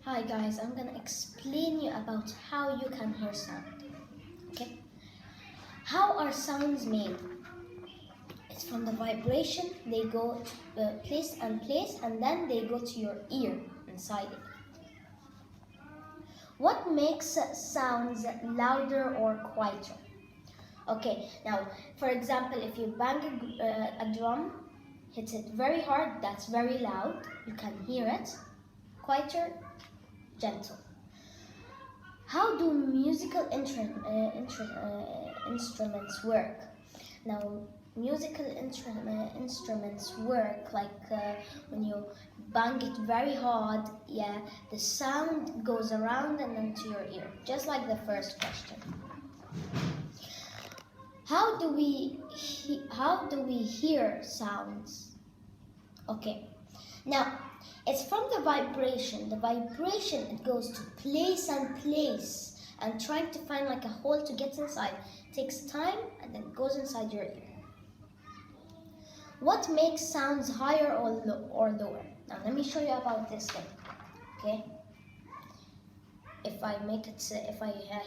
Hi guys, I'm gonna explain you about how you can hear sound. Okay? How are sounds made? It's from the vibration, they go place and then they go to your ear inside it. What makes sounds louder or quieter? Okay, now for example, if you bang a drum, hit it very hard, that's very loud, you can hear it. Quieter, gentle. How do musical instruments work? Now, musical instruments work like when you bang it very hard, yeah, the sound goes around and then to your ear, just like the first question. How do we hear sounds? Okay, now it's from the vibration. The vibration, it goes to place and trying to find like a hole to get inside. It takes time and then goes inside your ear. What makes sounds higher or lower? Now let me show you about this thing. Okay. If I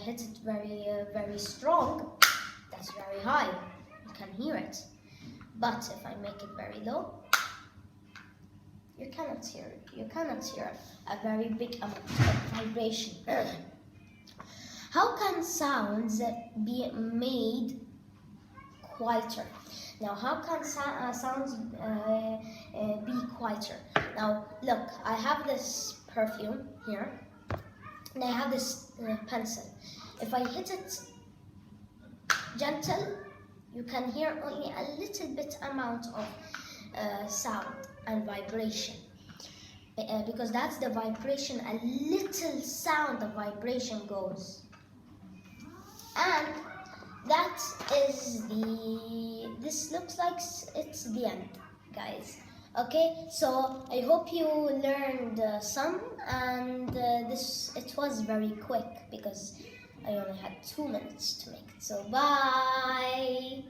hit it very strong, that's very high. You can hear it. But if I make it very low, you cannot hear it. You cannot hear a very big amount of vibration. How can sounds be made quieter? Now, how can sounds be quieter? Now, look, I have this perfume here, and I have this pencil. If I hit it gentle, you can hear only a little bit amount of sound and vibration, because that's the vibration, a little sound of vibration goes, and that is this looks like it's the end, guys. Okay, so I hope you learned some, and it was very quick because I only had 2 minutes to make it. So bye.